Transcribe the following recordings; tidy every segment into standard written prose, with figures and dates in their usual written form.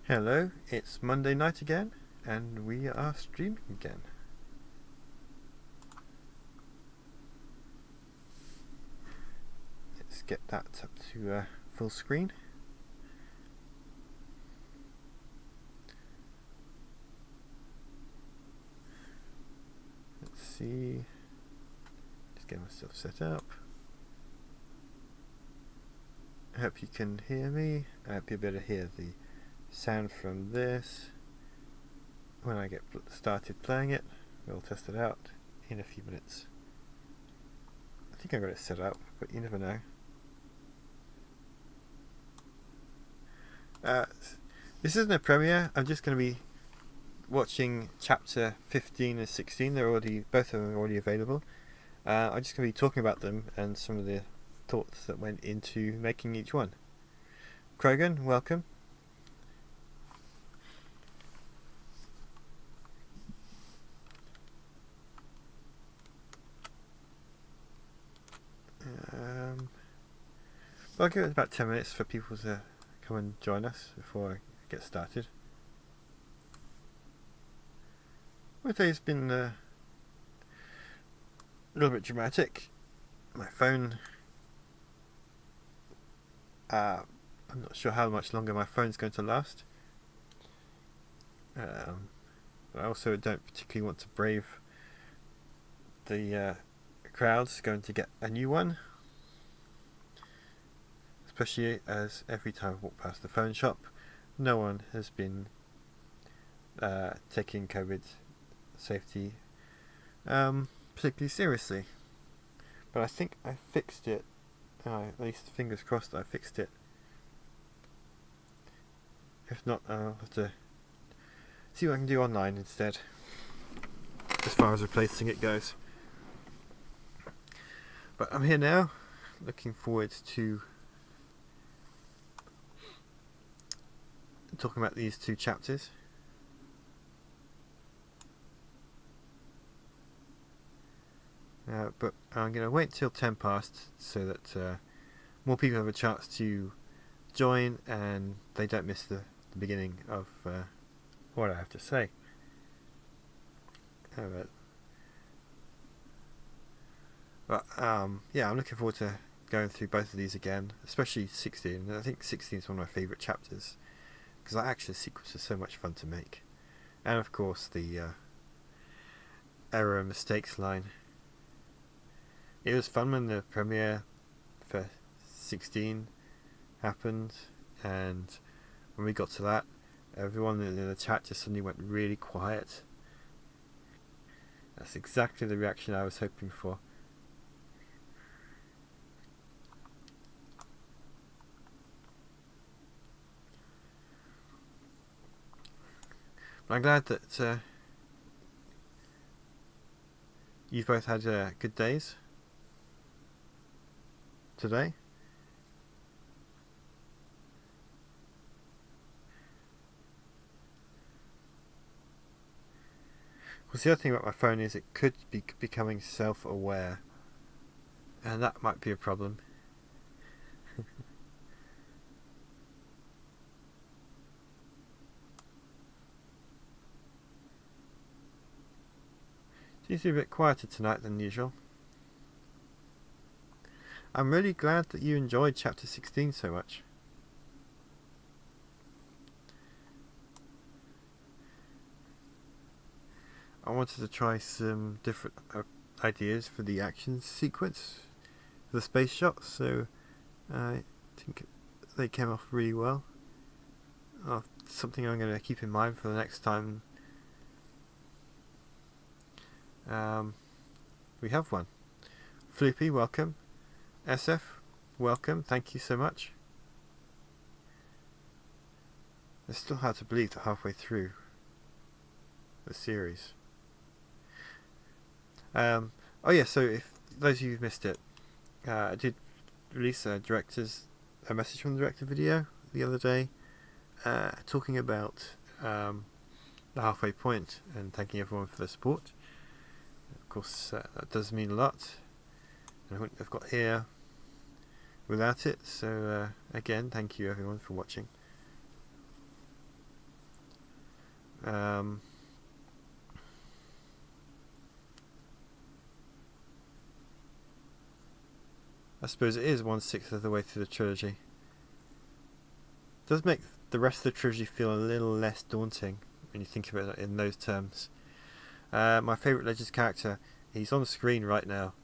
Hello, it's Monday night again, and we are streaming again. Let's get that up to full screen. Let's see. Just get myself set up. I hope you can hear me. I hope you'll be able to hear the sound from this when I get started playing it. We'll test it out in a few minutes. I think I got it set up, but you never know. This isn't a premiere. I'm just going to be watching chapter 15 and 16. Both of them are already available. I'm just going to be talking about them and some of the thoughts that went into making each one. Krogan, welcome. I'll give it about 10 minutes for people to come and join us before I get started. My day's been a little bit dramatic. My phone, I'm not sure how much longer my phone's going to last. But I also don't particularly want to brave the crowds going to get a new one. Especially as every time I walk past the phone shop, no one has been taking COVID safety particularly seriously. But I think I fixed it. At least fingers crossed I fixed it. If not, I'll have to see what I can do online instead, as far as replacing it goes. But I'm here now, looking forward to talking about these two chapters. But I'm going to wait till 10 past so that more people have a chance to join and they don't miss the beginning of what I have to say. Yeah, I'm looking forward to going through both of these again, especially 16. I think 16 is one of my favourite chapters because the action sequence is so much fun to make, and of course the error and mistakes line. It was fun when the premiere for 16 happened, and when we got to that, everyone in the chat just suddenly went really quiet. That's exactly the reaction I was hoping for. I'm glad that you've both had good days today. Well, the other thing about my phone is it could be becoming self-aware, and that might be a problem. Seems to be a bit quieter tonight than usual. I'm really glad that you enjoyed chapter 16 so much. I wanted to try some different ideas for the action sequence for the space shots, so I think they came off really well. Something I'm going to keep in mind for the next time we have one. Floopy, welcome. SF, welcome. Thank you so much. It's still hard to believe that halfway through the series. Oh yeah, so if those of you who missed it, I did release a message from the director video the other day, talking about the halfway point and thanking everyone for their support. Of course, that does mean a lot. I wouldn't have got here without it. So again, thank you everyone for watching. Um, I suppose it is 1/6 of the way through the trilogy. It does make the rest of the trilogy feel a little less daunting when you think of it in those terms. My favourite Legends character, he's on the screen right now.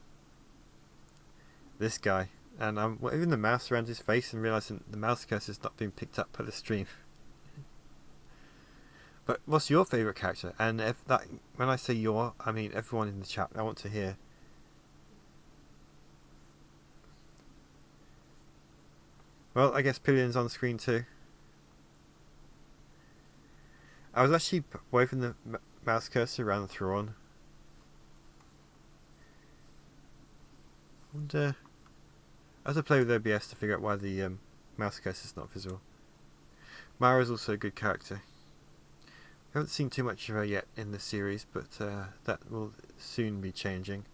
This guy. And I'm moving the mouse around his face and realising the mouse cursor is not being picked up by the stream. But what's your favourite character? And if that, when I say your, I mean everyone in the chat. I want to hear. Well, I guess Pillion's on screen too. I was actually waving the mouse cursor around the throne. And I have to play with OBS to figure out why the mouse cursor is not visible. Mara's also a good character. I haven't seen too much of her yet in the series, but that will soon be changing.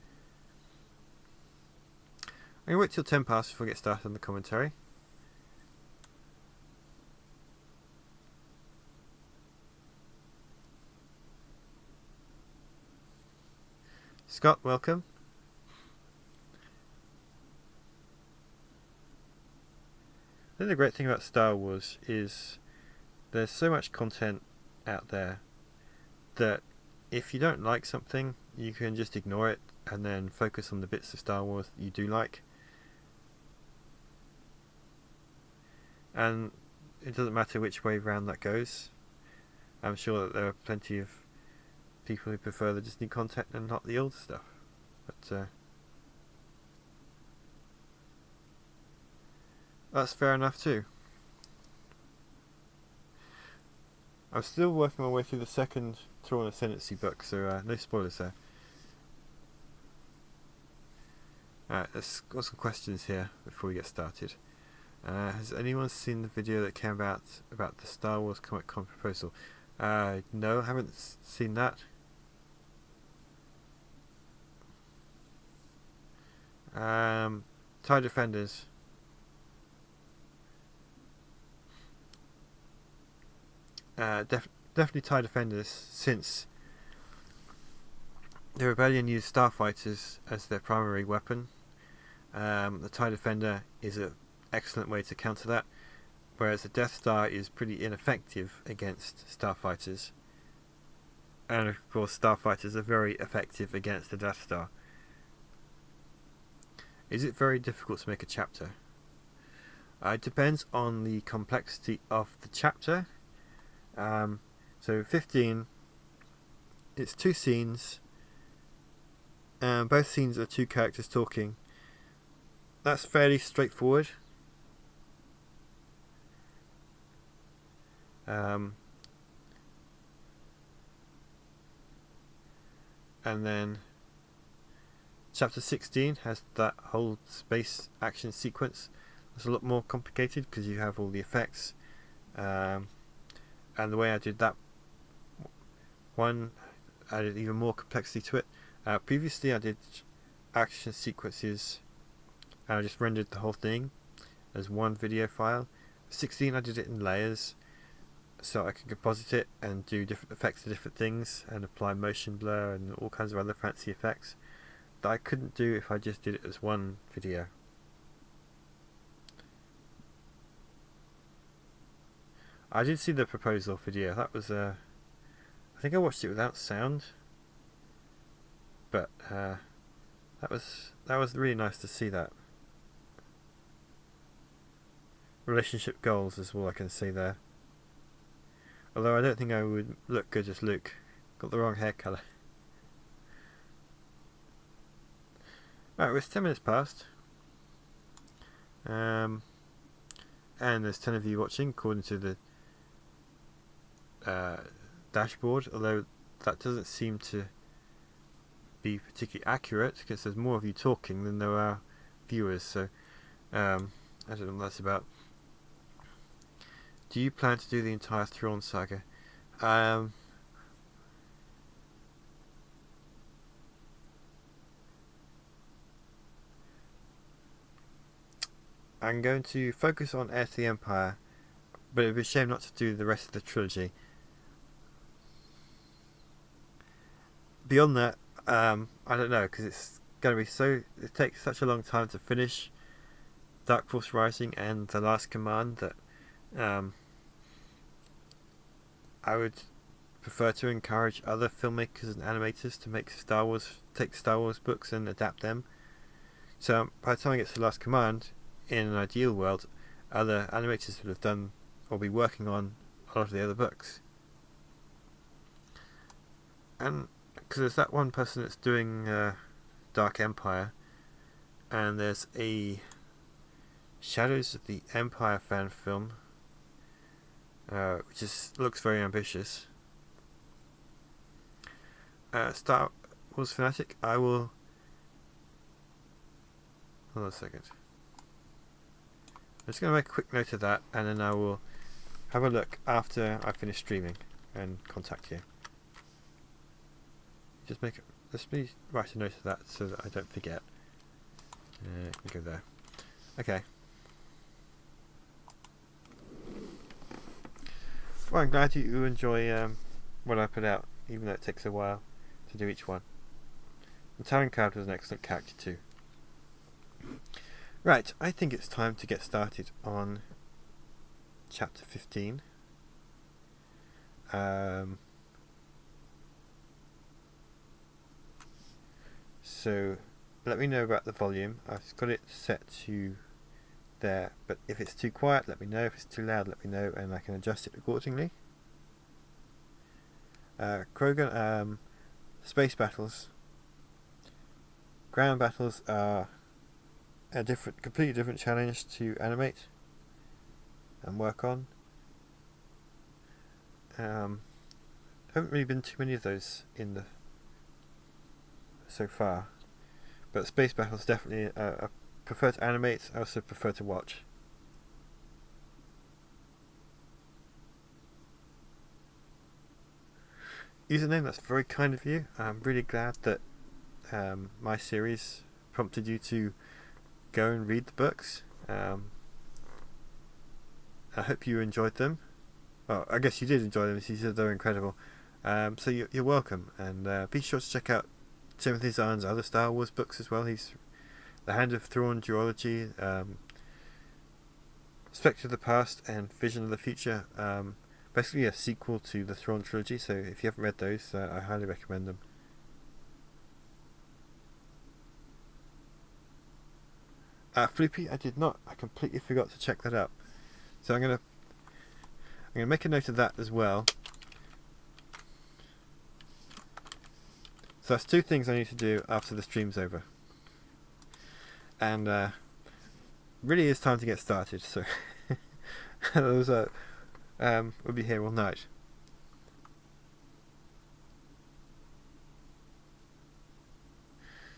I'm going to wait till 10 past before I get started on the commentary. Scott, welcome. I think the great thing about Star Wars is there's so much content out there that if you don't like something, you can just ignore it and then focus on the bits of Star Wars that you do like. And it doesn't matter which way round that goes. I'm sure that there are plenty of people who prefer the Disney content and not the older stuff. But that's fair enough too. I'm still working my way through the second Throne Ascendancy book, so no spoilers there. Alright, let's got some questions here before we get started. Has anyone seen the video that came about the Star Wars Comic Con proposal? No, I haven't seen that. TIE Defenders. Definitely TIE Defenders, since the Rebellion used starfighters as their primary weapon. The TIE Defender is an excellent way to counter that, whereas the Death Star is pretty ineffective against starfighters. And of course starfighters are very effective against the Death Star. Is it very difficult to make a chapter? It depends on the complexity of the chapter. So 15, it's 2 scenes. Both scenes are 2 characters talking. That's fairly straightforward. And then chapter 16 has that whole space action sequence. It's a lot more complicated because you have all the effects. And the way I did that one added even more complexity to it. Previously I did action sequences and I just rendered the whole thing as one video file. 16 I did it in layers so I could composite it and do different effects to different things and apply motion blur and all kinds of other fancy effects that I couldn't do if I just did it as one video. I did see the proposal video. That was I think I watched it without sound, but that was really nice to see that. Relationship goals is all I can see there. Although I don't think I would look good as Luke. Got the wrong hair colour. Right, it's 10 minutes past. And there's 10 of you watching according to the dashboard, although that doesn't seem to be particularly accurate because there's more of you talking than there are viewers, so I don't know what that's about. Do you plan to do the entire Thrawn saga? I'm going to focus on Heir to the Empire, but it would be a shame not to do the rest of the trilogy. beyond that, I don't know, because it's going to be so. It takes such a long time to finish Dark Force Rising and The Last Command that I would prefer to encourage other filmmakers and animators to take Star Wars books and adapt them. So by the time I get to The Last Command, in an ideal world, other animators would have done or be working on a lot of the other books. And because there's that one person that's doing Dark Empire, and there's a Shadows of the Empire fan film, which looks very ambitious. Star Wars fanatic, I will. Hold on a second. I'm just going to make a quick note of that, and then I will have a look after I finish streaming and contact you. Let me write a note of that so that I don't forget. I can go there. Okay. Well, I'm glad you enjoy what I put out, even though it takes a while to do each one. The Talon Card was an excellent character too. Right, I think it's time to get started on chapter 15. So let me know about the volume. I've got it set to there, but if it's too quiet, let me know. If it's too loud, let me know, and I can adjust it accordingly. Krogan, space battles. Ground battles are a completely different challenge to animate and work on. Haven't really been too many of those so far, but space battles definitely I prefer to animate. I also prefer to watch. Username, that's very kind of you. I'm really glad that my series prompted you to go and read the books. I hope you enjoyed them. Well, I guess you did enjoy them. You said they were incredible. So you're welcome, and be sure to check out Timothy Zahn's other Star Wars books as well. He's The Hand of Thrawn duology, Spectre of the Past, and Vision of the Future. Basically a sequel to the Thrawn trilogy, so if you haven't read those, I highly recommend them. Floopy, I did not. I completely forgot to check that up. So I'm gonna make a note of that as well. So that's two things I need to do after the stream's over. And really is time to get started, so those we'll be here all night.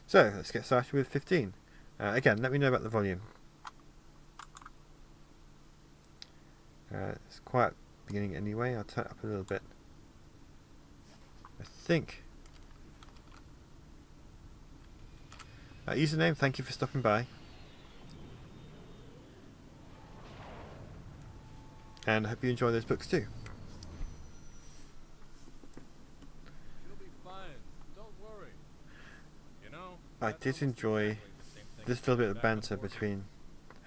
So let's get started with 15. Again, let me know about the volume. It's quiet beginning anyway. I'll turn it up a little bit. I think. Username, thank you for stopping by. And I hope you enjoy those books too. You'll be fine. Don't worry. You know, I did enjoy this little bit of banter between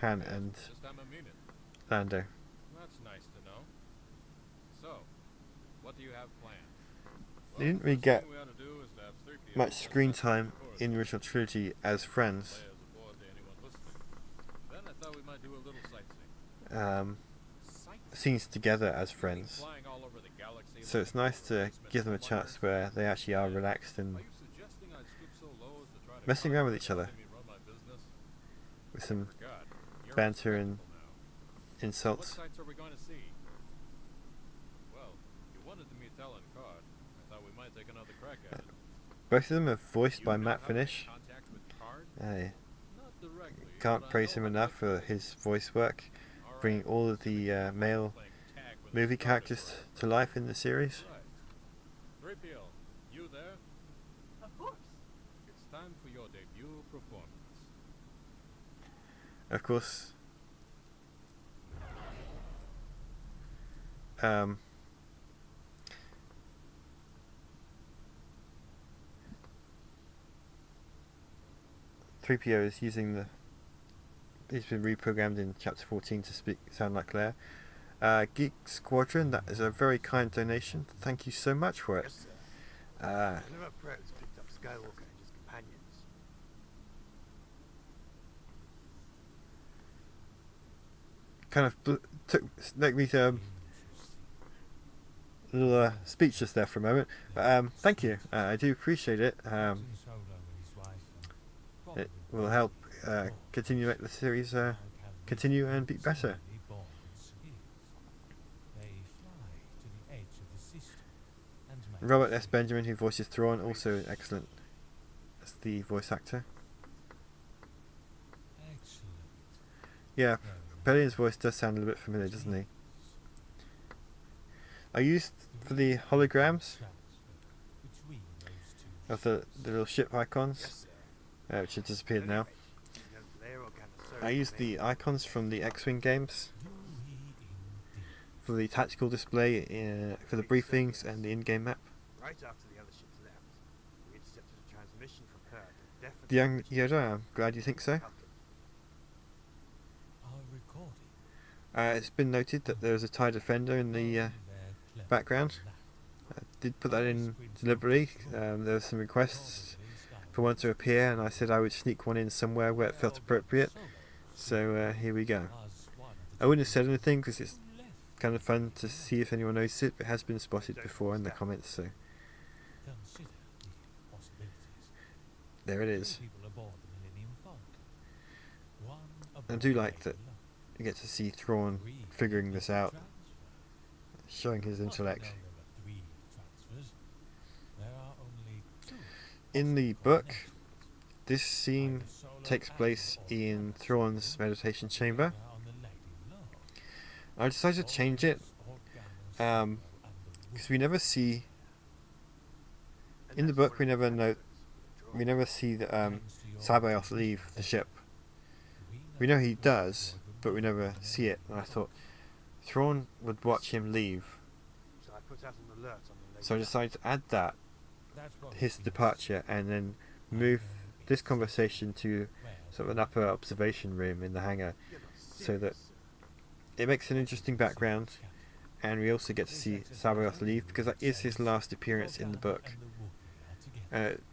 Han and Lando. That's nice to know. So, what do you have planned? They didn't really get much screen time in the original trilogy as friends. Then I thought we might do a little sightseeing. Scenes together as friends. So it's nice to give them a chance where they actually are relaxed and messing around with each other. With some banter and insults. What sights are we going to see? Well, you wanted to meet Talon Card. I thought we might take another crack at it. Both of them are voiced by Matt Finish. I can't praise him enough for his voice work, bringing all of the male movie characters to life in the series. Right. 3PL, you there? Of course. It's time for your debut performance. Of course, 3PO is using the. He's been reprogrammed in Chapter 14 to sound like Claire. Geek Squadron, that is a very kind donation. Thank you so much for it. Yes, sir. One of our pros picked up Skywalker and his companions. Kind of make me a little speechless there for a moment. But thank you. I do appreciate it. It will help continue to make the series continue and be better. Robert S. Benjamin, who voices Thrawn, also excellent as the voice actor. Yeah, Bellion's voice does sound a little bit familiar, doesn't he? I used for the holograms of the little ship icons, which have disappeared now. I used the icons from the X-Wing games for the tactical display, for the briefings and the in-game map. Right after the other ships left, we intercepted a transmission from her that definitely... The young Yoda, I'm glad you think so. It's been noted that there was a TIE Defender in the background. I did put that in deliberately. There were some requests for one to appear, and I said I would sneak one in somewhere where it felt appropriate. So here we go. I wouldn't have said anything because it's kind of fun to see if anyone knows it, but it has been spotted before in the comments, so there it is. I do like that you get to see Thrawn figuring this out, showing his intellect. In the book, this scene takes place in Thrawn's meditation chamber. I decided to change it because we never see in the book. We never see the Sabayoth leave the ship. We know he does, but we never see it. And I thought Thrawn would watch him leave, so I decided to add that, his departure, and then move this conversation to sort of an upper observation room in the hangar, so that it makes an interesting background, and we also get to see Sabayoth leave because that is his last appearance in the book. It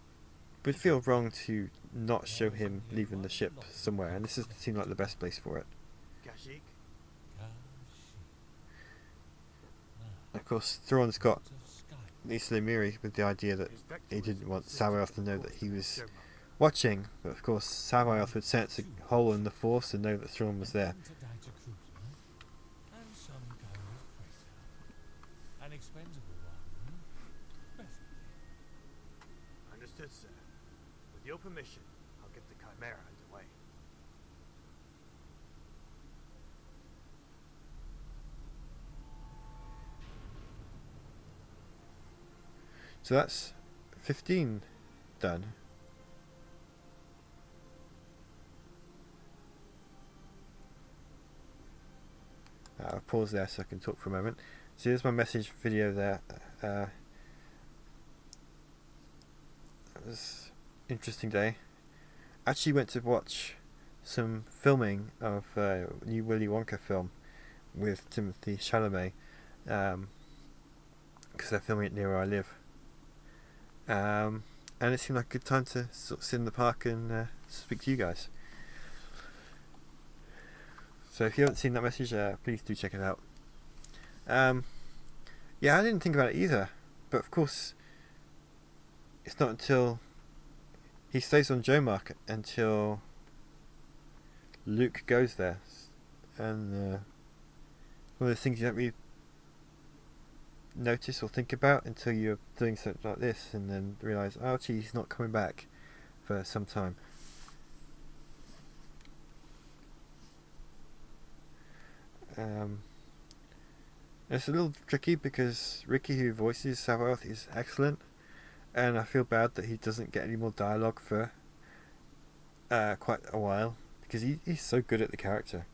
would feel wrong to not show him leaving the ship somewhere, and this seemed like the best place for it. Of course, Thrawn's got Isla Miri with the idea that he didn't want Sabayoth to know that he was watching, but of course Sabayoth would sense a hole in the Force and know that Thrawn was there. Understood, sir. With your permission, I'll get the Chimera underway. So that's 15 done. I'll pause there so I can talk for a moment. So here's my message video there. It was an interesting day. Actually went to watch some filming of a new Willy Wonka film with Timothy Chalamet, because they're filming it near where I live. And it seemed like a good time to sort of sit in the park and speak to you guys. So if you haven't seen that message, please do check it out. Yeah, I didn't think about it either, but of course it's not until he stays on Jomark until Luke goes there, and one of the things you don't really notice or think about until you're doing something like this, and then realise, oh gee, he's not coming back for some time. It's a little tricky because Ricky, who voices Sabayoth, is excellent, and I feel bad that he doesn't get any more dialogue for quite a while, because he's so good at the character.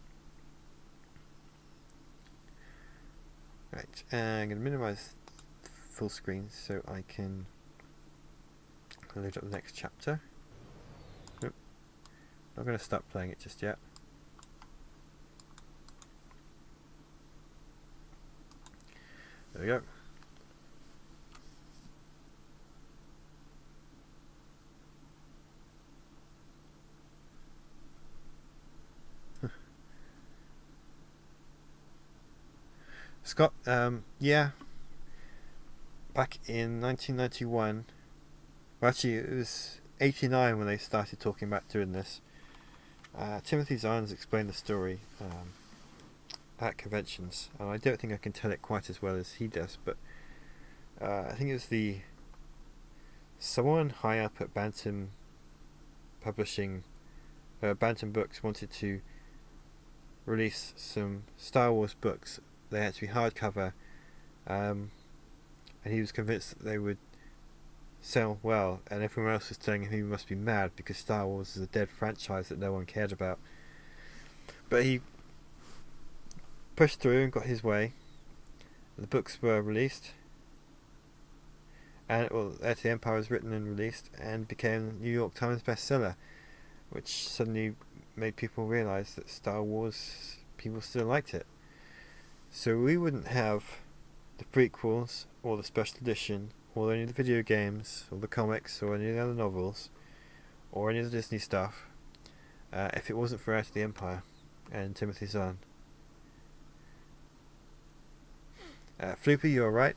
Right, I'm going to minimise full screen so I can load up the next chapter. Oop. Not going to start playing it just yet. There we go. Scott, yeah, back in 1991, well actually it was 89 when they started talking about doing this. Timothy Zahn's explained the story at conventions, and I don't think I can tell it quite as well as he does, but I think it was someone high up at Bantam Publishing, Bantam Books wanted to release some Star Wars books. They had to be hardcover, and he was convinced that they would sell well, and everyone else was telling him he must be mad because Star Wars is a dead franchise that no one cared about. But he pushed through and got his way. The books were released, and Heir to the Empire was written and released and became a New York Times bestseller, which suddenly made people realise that Star Wars, people still liked it. So we wouldn't have the prequels or the special edition or any of the video games or the comics or any of the other novels or any of the Disney stuff if it wasn't for Heir to the Empire and Timothy Zahn. Floopy, you're right.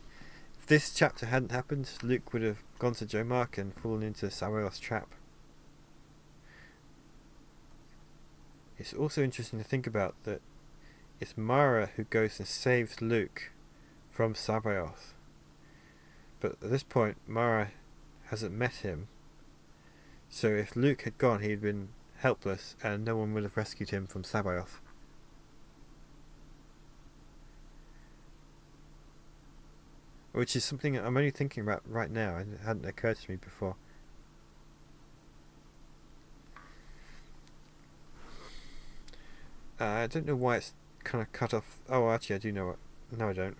If this chapter hadn't happened, Luke would have gone to Joe Mark and fallen into Sabayoth's trap. It's also interesting to think about that it's Mara who goes and saves Luke from Sabayoth. But at this point, Mara hasn't met him. So if Luke had gone, he'd been helpless and no one would have rescued him from Sabayoth. Which is something I'm only thinking about right now, and it hadn't occurred to me before. I don't know why it's kind of cut off. Oh, actually, I do know what. No, I don't.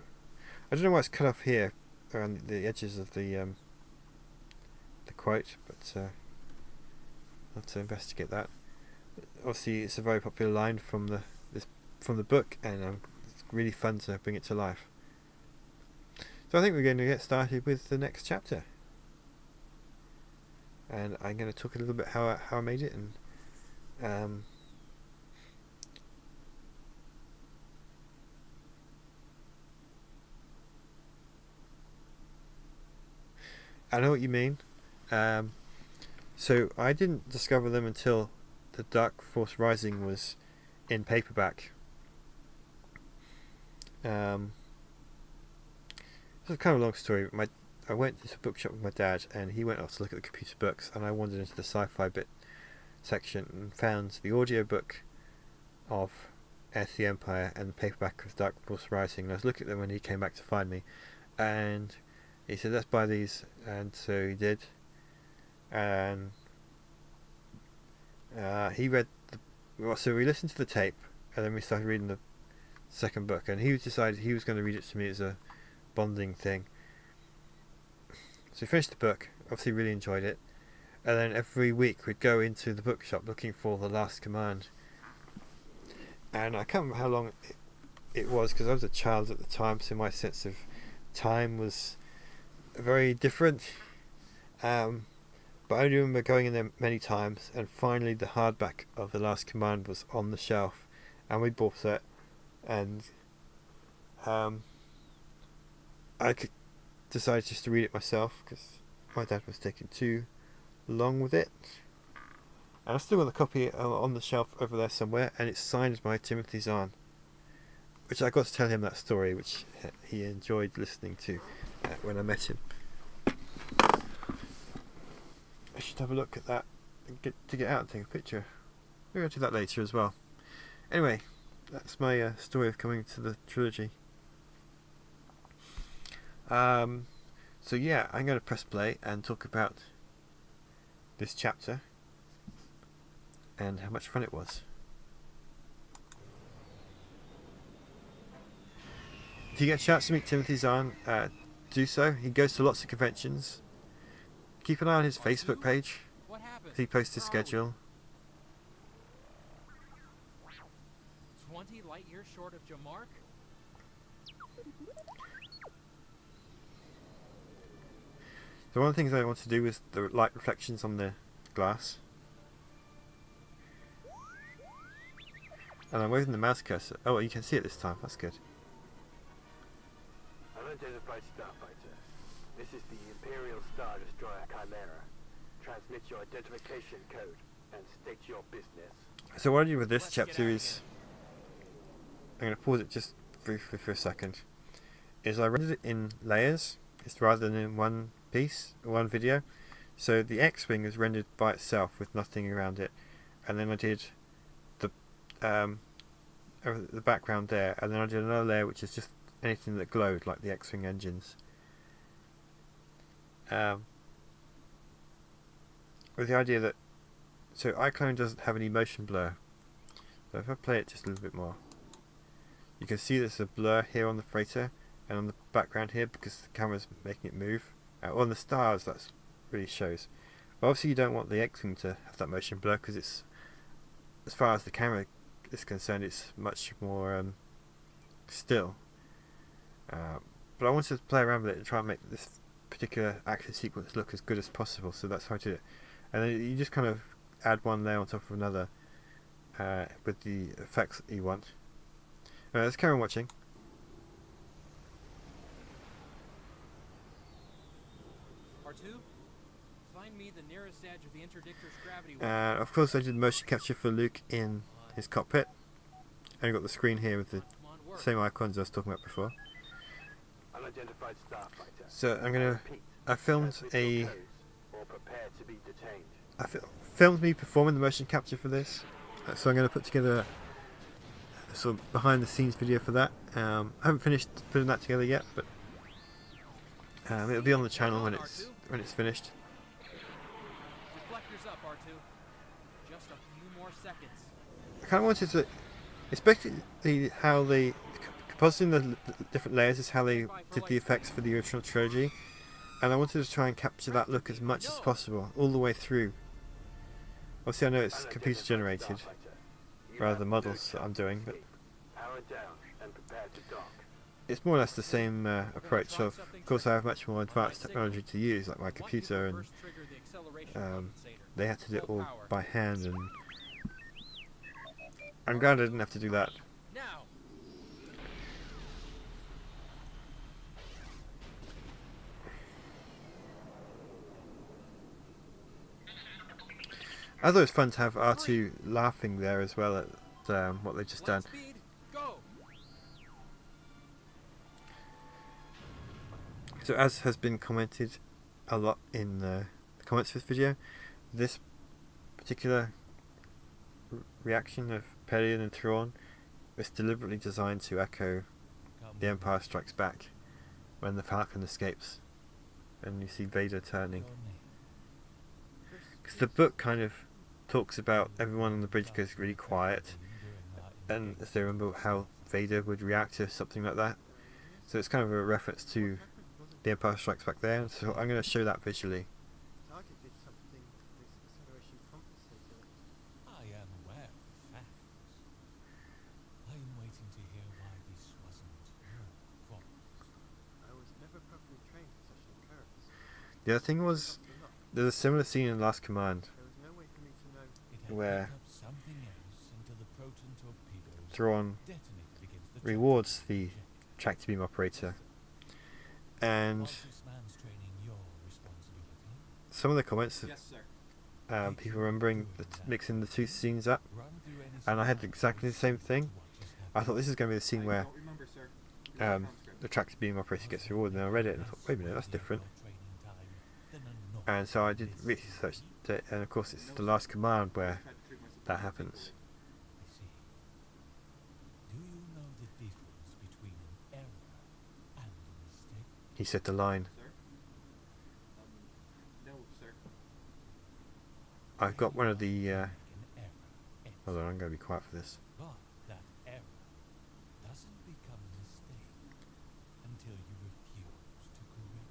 I don't know why it's cut off here around the edges of the quote, but I'll have to investigate that. Obviously, it's a very popular line from the book, and it's really fun to bring it to life. So I think we're going to get started with the next chapter, and I'm going to talk a little bit how I made it and. I know what you mean. So I didn't discover them until the Dark Force Rising was in paperback. It's a kind of a long story. I went to a bookshop with my dad, and he went off to look at the computer books, and I wandered into the sci-fi bit section and found the audiobook of Heir to the Empire and the paperback of Dark Force Rising. And I was looking at them when he came back to find me, and he said, let's buy these, and so he did. And he read so we listened to the tape, and then we started reading the second book, and he decided he was going to read it to me as a bonding thing. So we finished the book, obviously really enjoyed it, and then every week we'd go into the bookshop looking for The Last Command. And I can't remember how long it was, because I was a child at the time, so my sense of time was very different, but I only remember going in there many times, and finally the hardback of The Last Command was on the shelf, and we bought it, and I decided just to read it myself because my dad was taking too long with it, and I've still got the copy on the shelf over there somewhere, and it's signed by Timothy Zahn, which I got to tell him that story, which he enjoyed listening to when I met him. I should have a look at that and get out and take a picture. Maybe I'll do that later as well. Anyway, that's my story of coming to the trilogy. So yeah, I'm going to press play and talk about this chapter and how much fun it was. If you get a chance to meet Timothy Zahn, do so. He goes to lots of conventions. Keep an eye on his Facebook page. He posts his schedule. 20 light years short of Jamark? So one of the things I want to do is the light reflections on the glass. And I'm waving the mouse cursor. Oh, well, you can see it this time. That's good. Unidentified starfighter. This is the Imperial Star Destroyer Chimera. Transmit your identification code and state your business. So what I did with this chapter is, I'm going to pause it just briefly for a second, is I rendered it in layers, it's rather than in one piece, one video. So the X-Wing is rendered by itself with nothing around it, and then I did the background there, and then I did another layer which is just anything that glowed, like the X-Wing engines. With the idea that, so iClone doesn't have any motion blur. So if I play it just a little bit more, you can see there's a blur here on the freighter and on the background here because the camera's making it move. On the stars that really shows. But obviously you don't want the X-Wing to have that motion blur because it's, as far as the camera is concerned, it's much more still. But I wanted to play around with it and try and make this particular action sequence look as good as possible, so that's how I did it. And then you just kind of add one layer on top of another with the effects that you want. Let's carry on watching. R2, find me the nearest edge of the interdictor's gravity. Of course I did motion capture for Luke in his cockpit. And I've got the screen here with the same icons I was talking about before. Unidentified starfighter. So I'm gonna. I filmed a. Or prepare to be detained. I filmed me performing the motion capture for this. So I'm going to put together a sort of behind the scenes video for that. I haven't finished putting that together yet, but it'll be on the channel when it's finished. Reflectors up, R2. Just a few more seconds. I kind of wanted to, especially how they compositing the different layers is how they did the effects for the original trilogy, and I wanted to try and capture that look as much as possible all the way through. Obviously, I know it's computer generated rather than models that I'm doing, but it's more or less the same approach. Of course, I have much more advanced technology to use, like my computer, and they had to do it all by hand, and I'm glad I didn't have to do that. I thought it was fun to have R2 laughing there as well at what they've just done. So as has been commented a lot in the comments for this video, this particular reaction of Pelion and Thrawn was deliberately designed to echo The Empire Strikes Back when the Falcon escapes and you see Vader turning. Because the book kind of talks about everyone on the bridge goes really quiet, and as they remember how Vader would react to something like that. So it's kind of a reference to The Empire Strikes Back there, so I'm going to show that visually. I am aware of facts. I am waiting to hear why this wasn't your fault. I was never properly trained for such an occurrence. The other thing was, there's a similar scene in Last Command where Thrawn rewards the tractor beam operator, and some of the comments, people remembering mixing the two scenes up, and I had exactly the same thing. I thought this is going to be the scene where the tractor beam operator gets rewarded, and I read it and I thought, wait a minute, that's different. And so I did research it, and of course it's the Last Command where that happens. I see. Do you know the difference between an error and a mistake? He said the line. No, sir. I've got one of the hold on, I'm going to be quiet for this. But that error doesn't become a mistake until you refuse to correct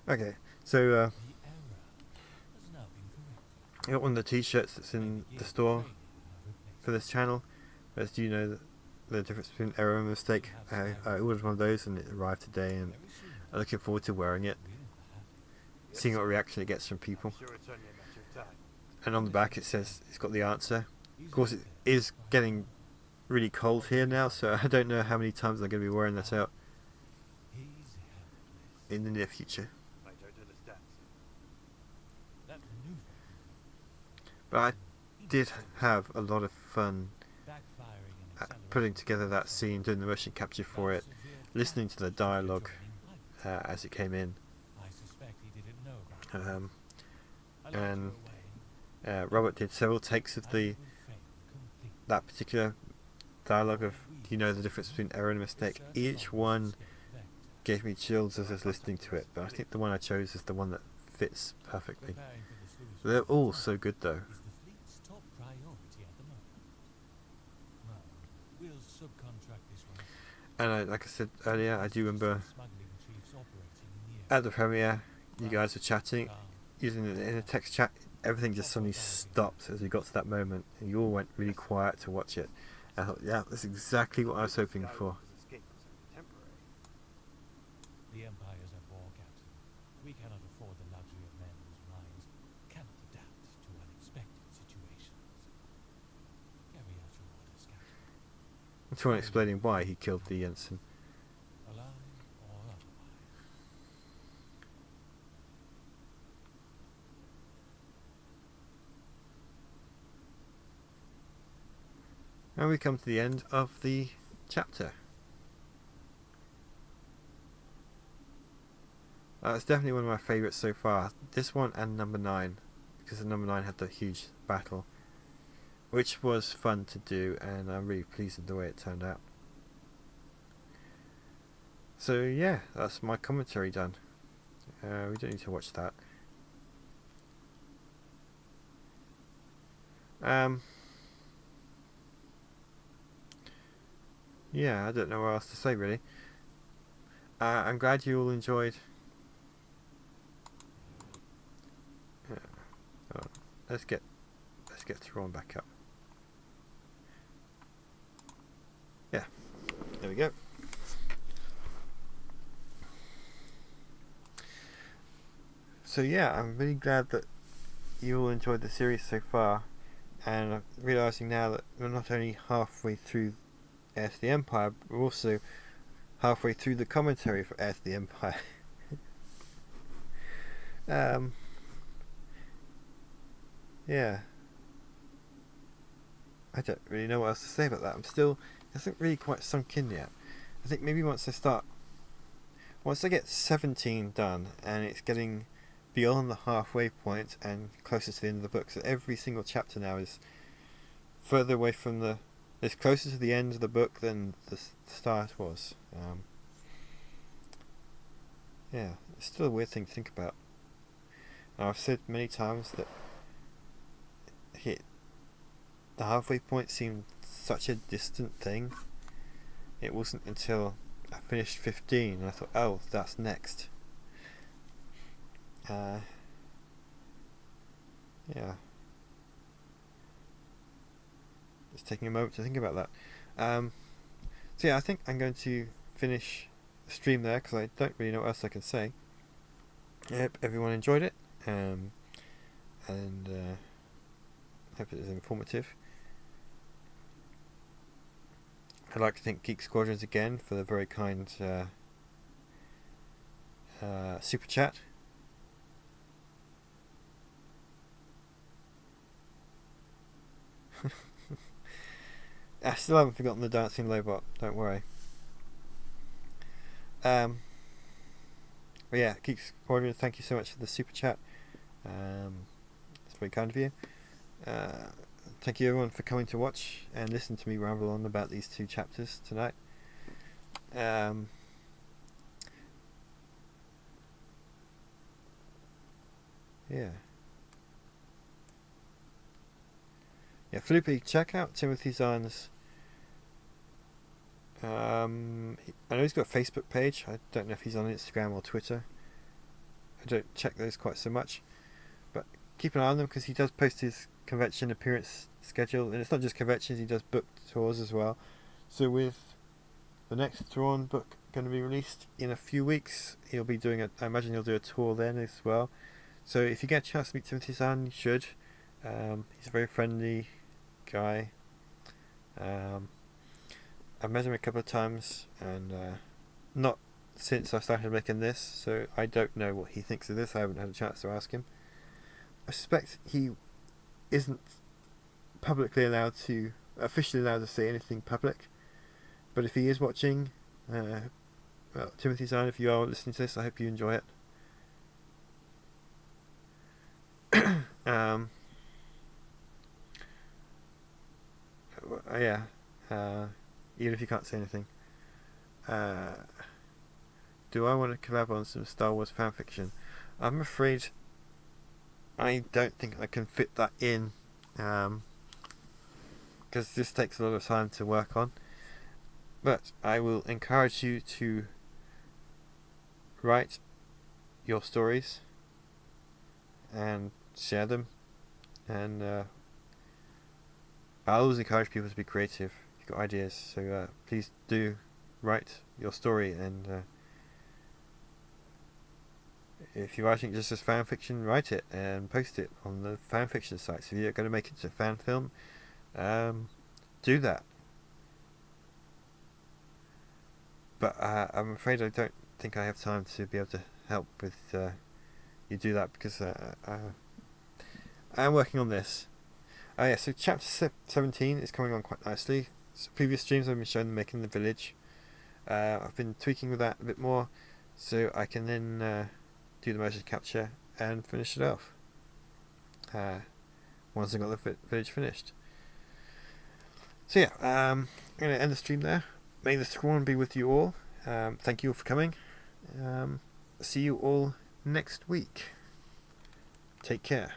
it. Okay, So The error has now been corrected. I got one of the T-shirts that's in the store for this channel. As do you know the difference between error and mistake? I ordered one of those and it arrived today, and I'm looking forward to wearing it, seeing what reaction it gets from people. Sure it's only a matter of time. And on the back it says it's got the answer. Of course, it is getting really cold here now, so I don't know how many times I'm going to be wearing that out in the near future. I don't understand. That maneuver But I did have a lot of fun backfiring and putting together that scene, doing the motion capture for it, listening to the dialogue as it came in. I suspect he didn't know about Um, I locked and you away. Robert did several takes of I will fail completely. that particular dialogue of, do you know the difference between error and mistake? Each one gave me chills as I was listening to it, but I think the one I chose is the one that fits perfectly. Preparing for the Suez They're War all so good though. is the fleet's top priority at the moment. Well, we'll subcontract this one. And like I said earlier, I do remember Smuggling chiefs operating in the at the premiere, you guys were chatting, Calm. using it in a text chat, everything just suddenly stopped as we got to that moment, and you all went really quiet to watch it. I thought, yeah, that's exactly what I was hoping for. Skywalker's escape was only temporary. The Empire's at war, Captain. We cannot afford the luxury of men whose minds cannot adapt to unexpected situations. Carry out your orders, Captain. I'm trying to explaining why he killed the ensign. Alive or otherwise. Now we come to the end of the chapter. It's definitely one of my favourites so far. This one and number 9, because the number 9 had the huge battle, which was fun to do, and I'm really pleased with the way it turned out. So yeah, that's my commentary done. We don't need to watch that. Yeah, I don't know what else to say really. I'm glad you all enjoyed. Oh, let's get Thrawn back up. Yeah, there we go. So yeah, I'm really glad that you all enjoyed the series so far, and I'm realising now that we're not only halfway through Heir to the Empire, but we're also halfway through the commentary for Heir to the Empire. Yeah. I don't really know what else to say about that. It hasn't really quite sunk in yet. I think maybe once I get 17 done and it's getting beyond the halfway point and closer to the end of the book, so every single chapter now is further away from it's closer to the end of the book than the start was. Yeah, it's still a weird thing to think about. Now, I've said many times that the halfway point seemed such a distant thing. It wasn't until I finished 15 and I thought, oh, that's next. Yeah. Just taking a moment to think about that. So yeah, I think I'm going to finish the stream there because I don't really know what else I can say. I hope everyone enjoyed it, and hope it was informative. I'd like to thank Geek Squadrons again for the very kind super chat. I still haven't forgotten the dancing lobot, don't worry. But yeah, Geek Squadrons, thank you so much for the super chat. It's very kind of you. Thank you everyone for coming to watch and listen to me ramble on about these 2 chapters tonight. Yeah, Floopy, check out Timothy Zahn's. I know he's got a Facebook page. I don't know if he's on Instagram or Twitter. I don't check those quite so much, but keep an eye on them because he does post his convention appearance schedule, and it's not just conventions, he does book tours as well. So with the next Thrawn book going to be released in a few weeks, he'll be doing I imagine he'll do a tour then as well. So if you get a chance to meet Timothy Zahn, you should. He's a very friendly guy. I've met him a couple of times, and not since I started making this, so I don't know what he thinks of this. I haven't had a chance to ask him. I suspect he isn't officially allowed to say anything public, but if he is watching, well, Timothy Zahn, if you are listening to this, I hope you enjoy it. Yeah, even if you can't say anything. Do I want to collab on some Star Wars fanfiction? I'm afraid I don't think I can fit that in, because this takes a lot of time to work on. But I will encourage you to write your stories and share them, and I always encourage people to be creative. If you've got ideas, so please do write your story, and if you're writing just as fan fiction, write it and post it on the fan fiction sites. If you're going to make it to fan film, do that. But I'm afraid I don't think I have time to be able to help with you do that, because I am working on this. Yeah, so chapter 17 is coming on quite nicely. So previous streams I've been showing them making the village. I've been tweaking with that a bit more, so I can then do the motion capture and finish it off once I got the village finished. So yeah, I'm going to end the stream there. May the Thrawn be with you all. Thank you all for coming. See you all next week. Take care.